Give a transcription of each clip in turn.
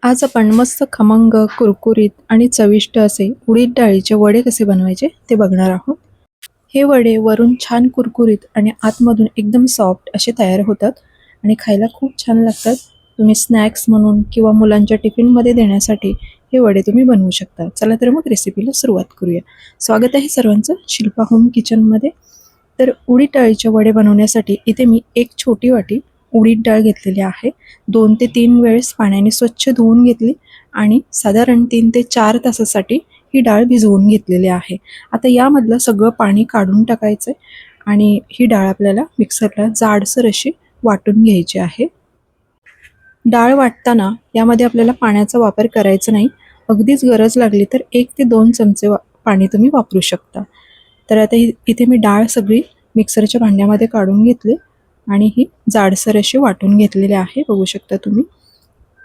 आज आपण मस्त खमंग, कुरकुरीत आणि चविष्ट असे उडीद डाळीचे वडे कसे बनवायचे ते बघणार आहोत. हे वडे वरून छान कुरकुरीत आणि आतमधून एकदम सॉफ्ट असे तयार होतात आणि खायला खूप छान लागतात. तुम्ही स्नॅक्स म्हणून किंवा मुलांच्या टिफिनमध्ये देण्यासाठी हे वडे तुम्ही बनवू शकता. चला तर मग रेसिपीला सुरुवात करूया. स्वागत आहे सर्वांचं शिल्पा होम किचनमध्ये. तर उडीद डाळीचे वडे बनवण्यासाठी इथे मी एक छोटी वाटी उडीद डाळ घेतलेली आहे. 2 ते 3 वेळेस पाण्याने स्वच्छ धुवून घेतली आणि साधारण 3 ते 4 तासासाठी ही डाळ भिजवून घेतलेली आहे. आता यामधलं सगळं पाणी काढून टाकायचं आणि ही डाळ आपल्याला मिक्सरला जाडसर अशी वाटून घ्यायची आहे. डाळ वाटताना यामध्ये आपल्याला पाण्याचा वापर करायचा नाही. अगदीच गरज लागली तर 1 ते 2 चमचे पाणी तुम्ही वापरू शकता. तर आता इथे मी डाळ सगळी मिक्सरच्या भांड्यामध्ये काढून घेतली आणि ही जाडसर अशी वाटून घेतलेली आहे. बघू शकता तुम्ही.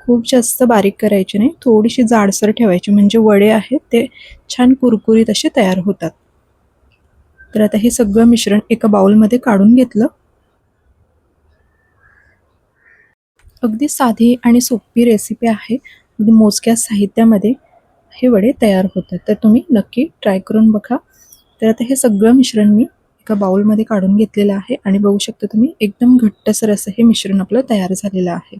खूप जास्त बारीक करायची नाही, थोडीशी जाडसर ठेवायची म्हणजे वडे आहेत ते छान कुरकुरीत असे तयार होतात. तर आता हे सगळं मिश्रण एका बाउलमध्ये काढून घेतलं. अगदी साधी आणि सोपी रेसिपी आहे. अगदी मोजक्या साहित्यामध्ये हे वडे तयार होतात. तर तुम्ही नक्की ट्राय करून बघा. तर आता हे सगळं मिश्रण मी एका बाउलमध्ये काढून घेतलेलं आहे आणि बघू शकता तुम्ही एकदम घट्टसर असं हे मिश्रण आपलं तयार झालेलं आहे.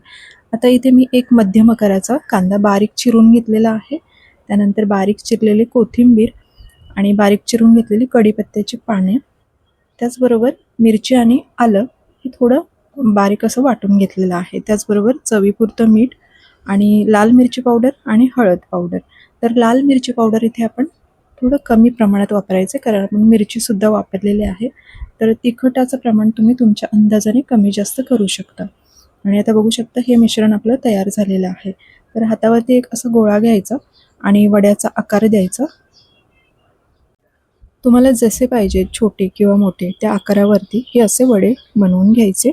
आता इथे मी एक मध्यम आकाराचा कांदा बारीक चिरून घेतलेला आहे. त्यानंतर बारीक चिरलेली कोथिंबीर आणि बारीक चिरून घेतलेली कढीपत्त्याची पाने, त्याचबरोबर मिरची आणि आलं हे थोडं बारीक असं वाटून घेतलेलं आहे. त्याचबरोबर चवीपुरतं मीठ आणि लाल मिरची पावडर आणि हळद पावडर. तर लाल मिरची पावडर इथे आपण थोडं कमी प्रमाणात वापरायचं कारण आपण मिरचीसुद्धा वापरलेली आहे. तर तिखटाचं प्रमाण तुम्ही तुमच्या अंदाजाने कमी जास्त करू शकता. आणि आता बघू शकता हे मिश्रण आपलं तयार झालेलं आहे. तर हातावरती एक असा गोळा घ्यायचा आणि वड्याचा आकार द्यायचा. तुम्हाला जसे पाहिजे छोटे किंवा मोठे त्या आकारावरती हे असे वडे बनवून घ्यायचे.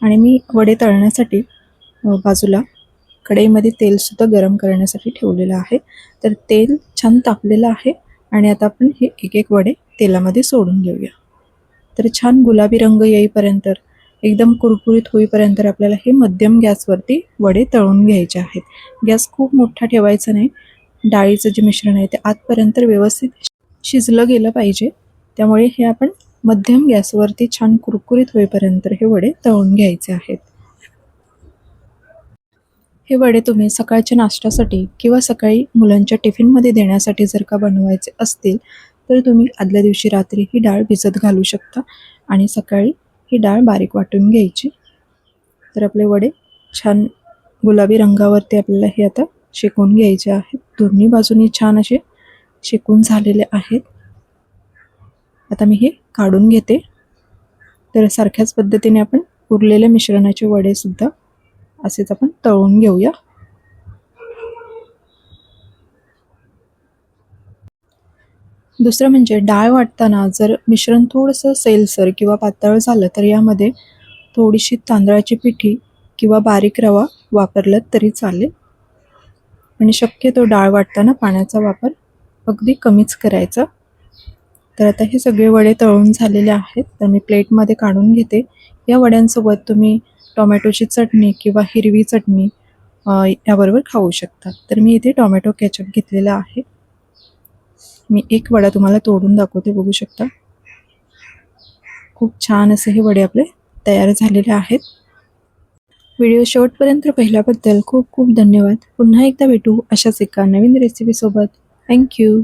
आणि मी वडे तळण्यासाठी बाजूला कढईमध्ये तेलसुद्धा गरम करण्यासाठी ठेवलेलं आहे. तर तेल छान तापलेलं आहे आणि आता आपण हे एक एक वडे तेलामध्ये सोडून घेऊया. तर छान गुलाबी रंग येईपर्यंत एकदम कुरकुरीत होईपर्यंत आपल्याला हे मध्यम गॅसवरती वडे तळून घ्यायचे आहेत. गॅस खूप मोठा ठेवायचा नाही. डाळीचं जे मिश्रण आहे ते आतपर्यंत व्यवस्थित शिजलं गेलं पाहिजे. त्यामुळे हे आपण मध्यम गॅसवरती छान कुरकुरीत होईपर्यंत हे वडे तळून घ्यायचे आहेत. हे वडे तुम्ही सकाळच्या नाश्त्यासाठी किंवा सकाळी मुलांच्या टिफिनमध्ये देण्यासाठी जर का बनवायचे असतील तर तुम्ही आदल्या दिवशी रात्री ही डाळ भिजत घालू शकता आणि सकाळी ही डाळ बारीक वाटून घ्यायची. तर आपले वडे छान गुलाबी रंगावरती आपल्याला हे आता शेकून घ्यायचे आहेत. दोन्ही बाजूनी छान असे शेकून झालेले आहेत. आता मी हे काढून घेते. तर सारख्याच पद्धतीने आपण उरलेल्या मिश्रणाचे वडे सुद्धा असेच आपण तळून घेऊया. दुसरं म्हणजे डाळ वाटताना जर मिश्रण थोडंसं सैलसर किंवा पातळ झालं तर यामध्ये थोडीशी तांदळाची पिठी किंवा बारीक रवा वापरलात तरी चालेल. आणि शक्यतो डाळ वाटताना पाण्याचा वापर अगदी कमीच करायचा. तर आता हे सगळे वडे तळून झालेले आहेत. तर मी प्लेटमध्ये काढून घेते. या वड्यांसोबत तुम्ही टोमॅटोची चटणी किंवा हिरवी चटणी याबरोबर खाऊ शकता. तर मी इथे टोमॅटो केचप घेतलेला आहे. मी एक वडा तुम्हाला तोडून दाखवते. बघू शकता खूप छान असे हे वडे आपले तयार झालेले आहेत. व्हिडिओ शेवटपर्यंत पाहिल्याबद्दल खूप खूप धन्यवाद. पुन्हा एकदा भेटू अशाच एका नवीन रेसिपीसोबत. थँक्यू.